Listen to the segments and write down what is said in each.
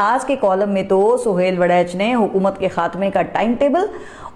آج کے کالم میں تو سہیل وڑیچ نے حکومت کے خاتمے کا ٹائم ٹیبل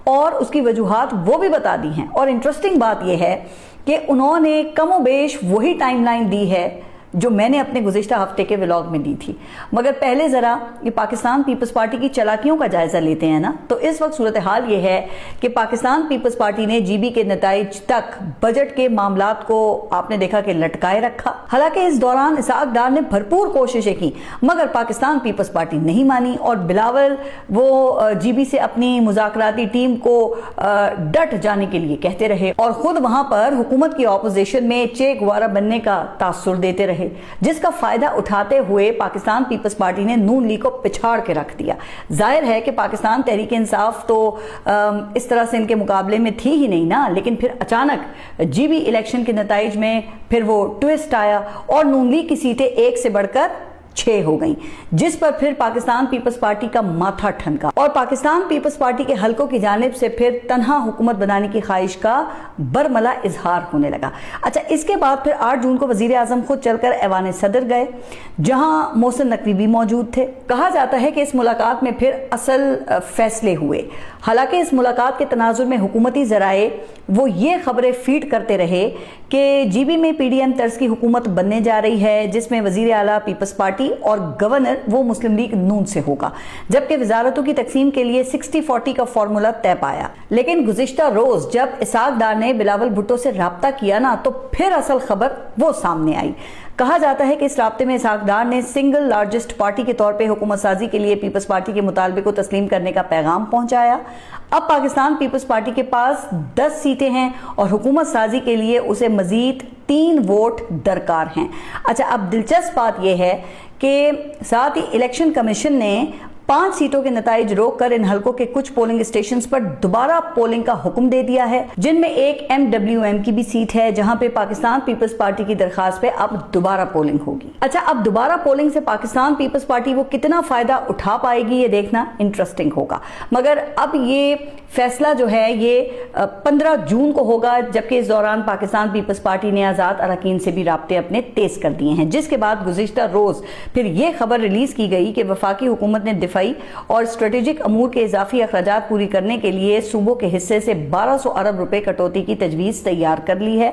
اور اس کی وجوہات وہ بھی بتا دی ہیں، اور انٹرسٹنگ بات یہ ہے کہ انہوں نے کم و بیش وہی ٹائم لائن دی ہے جو میں نے اپنے گزشتہ ہفتے کے ولاگ میں دی تھی۔ مگر پہلے ذرا یہ پاکستان پیپلز پارٹی کی چالاکیوں کا جائزہ لیتے ہیں نا، تو اس وقت صورتحال یہ ہے کہ پاکستان پیپلز پارٹی نے جی بی کے نتائج تک بجٹ کے معاملات کو آپ نے دیکھا کہ لٹکائے رکھا۔ حالانکہ اس دوران اسحاق ڈار نے بھرپور کوششیں کی، مگر پاکستان پیپلز پارٹی نہیں مانی، اور بلاول وہ جی بی سے اپنی مذاکراتی ٹیم کو ڈٹ جانے کے لیے کہتے رہے، اور خود وہاں پر حکومت کی اپوزیشن میں چے گوارا بننے کا تاثر دیتے رہے، جس کا فائدہ اٹھاتے ہوئے پاکستان پیپلز پارٹی نے نون لیگ کو پچھاڑ کے رکھ دیا۔ ظاہر ہے کہ پاکستان تحریک انصاف تو اس طرح سے ان کے مقابلے میں تھی ہی نہیں نا، لیکن پھر اچانک جی بی الیکشن کے نتائج میں پھر وہ ٹویسٹ آیا اور نون لیگ کی سیٹیں 1 سے بڑھ کر 6 ہو گئیں، جس پر پھر پاکستان پیپلز پارٹی کا ماتھا ٹھنکا اور پاکستان پیپلز پارٹی کے حلقوں کی جانب سے پھر تنہا حکومت بنانے کی خواہش کا برملا اظہار ہونے لگا۔ اچھا، اس کے بعد پھر 8 جون کو وزیر اعظم خود چل کر ایوان صدر گئے، جہاں محسن نقوی بھی موجود تھے۔ کہا جاتا ہے کہ اس ملاقات میں پھر اصل فیصلے ہوئے۔ حالانکہ اس ملاقات کے تناظر میں حکومتی ذرائع وہ یہ خبریں فیڈ کرتے رہے کہ جی بی میں پی ڈی ایم طرز کی حکومت بننے جا رہی ہے، جس میں وزیر اعلیٰ پیپلز پارٹی اور گورنر وہ مسلم لیگ نون سے ہوگا، جبکہ وزارتوں کی تقسیم کے لیے 60-40 کا فارمولا طے پایا۔ لیکن گزشتہ روز جب اسحاق ڈار نے بلاول بھٹو سے رابطہ کیا نا، تو پھر اصل خبر وہ سامنے آئی۔ کہا جاتا ہے کہ اس رابطے میں اسحاق ڈار نے سنگل لارجسٹ پارٹی کے طور پہ حکومت سازی کے لیے پیپلز پارٹی کے مطالبے کو تسلیم کرنے کا پیغام پہنچایا۔ اب پاکستان پیپلز پارٹی کے پاس 10 سیٹیں ہیں اور حکومت سازی کے لیے اسے مزید 3 ووٹ درکار ہیں۔ اچھا، اب دلچسپ بات یہ ہے کہ ساتھ ہی الیکشن کمیشن نے 5 سیٹوں کے نتائج روک کر ان حلقوں کے کچھ پولنگ اسٹیشنز پر دوبارہ پولنگ کا حکم دے دیا ہے، جن میں ایک MWM کی بھی سیٹ ہے، جہاں پہ پاکستان پیپلز پارٹی کی درخواست پہ اب دوبارہ پولنگ ہوگی۔ اچھا، اب دوبارہ پولنگ سے پاکستان پیپلز پارٹی وہ کتنا فائدہ اٹھا پائے گی، یہ دیکھنا انٹرسٹنگ ہوگا۔ مگر اب یہ فیصلہ جو ہے یہ 15 جون کو ہوگا، جبکہ اس دوران پاکستان پیپلز پارٹی نے آزاد اراکین سے بھی رابطے اپنے تیز کر دیے ہیں، جس کے بعد گزشتہ روز پھر یہ خبر ریلیز کی گئی کہ وفاقی حکومت نے دفاعی اور اسٹریٹجک امور کے اضافی اخراجات پوری کرنے کے لیے صوبوں کے حصے سے 1200 ارب روپے کٹوتی کی تجویز تیار کر لی ہے،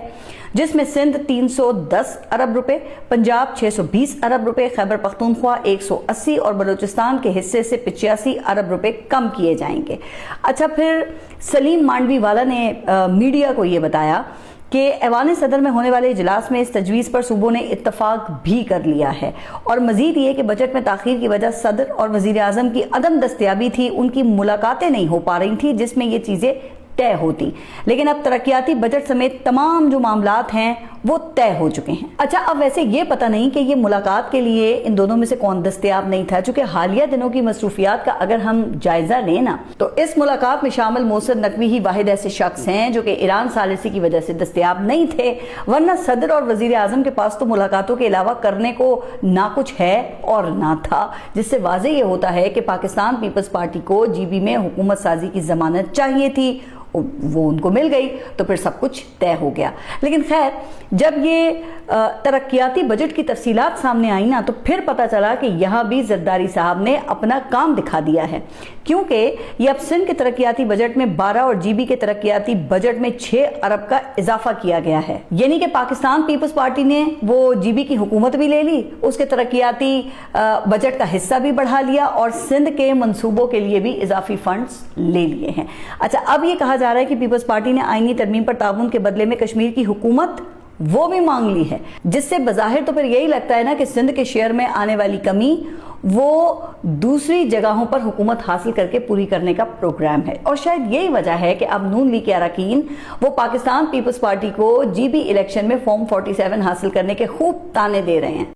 جس میں سندھ 310 ارب روپے، پنجاب 620 ارب روپے، خیبر پختونخوا 180 اور بلوچستان کے حصے سے 85 ارب روپے کم کیے جائیں گے۔ اچھا، پھر سلیم مانڈوی والا نے میڈیا کو یہ بتایا کہ ایوان صدر میں ہونے والے اجلاس میں اس تجویز پر صوبوں نے اتفاق بھی کر لیا ہے، اور مزید یہ کہ بجٹ میں تاخیر کی وجہ صدر اور وزیر اعظم کی عدم دستیابی تھی، ان کی ملاقاتیں نہیں ہو پا رہی تھی جس میں یہ چیزیں طے ہوتی، لیکن اب ترقیاتی بجٹ سمیت تمام جو معاملات ہیں وہ طے ہو چکے ہیں۔ اچھا، اب ویسے یہ پتہ نہیں کہ یہ ملاقات کے لیے ان دونوں میں سے کون دستیاب نہیں تھا، چونکہ حالیہ دنوں کی مصروفیات کا اگر ہم جائزہ لیں نا، تو اس ملاقات میں شامل محسن نقوی ہی واحد ایسے شخص ہیں جو کہ ایران ثالثی کی وجہ سے دستیاب نہیں تھے، ورنہ صدر اور وزیر اعظم کے پاس تو ملاقاتوں کے علاوہ کرنے کو نہ کچھ ہے اور نہ تھا، جس سے واضح یہ ہوتا ہے کہ پاکستان پیپلز پارٹی کو جی بی میں حکومت سازی کی ضمانت چاہیے تھی، وہ ان کو مل گئی تو پھر سب کچھ طے ہو گیا۔ لیکن خیر، جب یہ ترقیاتی بجٹ کی تفصیلات سامنے آئی نا، تو پھر پتا چلا کہ یہاں بھی زرداری صاحب نے اپنا کام دکھا دیا ہے، کیونکہ یہ اب سندھ کے ترقیاتی بجٹ میں 12 اور جی بی کے ترقیاتی بجٹ میں 6 ارب کا اضافہ کیا گیا ہے، یعنی کہ پاکستان پیپلز پارٹی نے وہ جی بی کی حکومت بھی لے لی، اس کے ترقیاتی بجٹ کا حصہ بھی بڑھا لیا، اور سندھ کے منصوبوں کے لیے بھی اضافی فنڈز لے لیے ہیں۔ اچھا، اب یہ کہا جا رہا ہے کہ پیپلز پارٹی نے آئینی ترمیم پر تعاون کے بدلے میں کشمیر کی حکومت وہ بھی مانگ لی ہے، جس سے بظاہر تو پھر یہی لگتا ہے نا کہ سندھ کے شیئر میں آنے والی کمی وہ دوسری جگہوں پر حکومت حاصل کر کے پوری کرنے کا پروگرام ہے، اور شاید یہی وجہ ہے کہ اب نون لیگ کے اراکین وہ پاکستان پیپلز پارٹی کو جی بی الیکشن میں فارم 47 حاصل کرنے کے خوب تانے دے رہے ہیں۔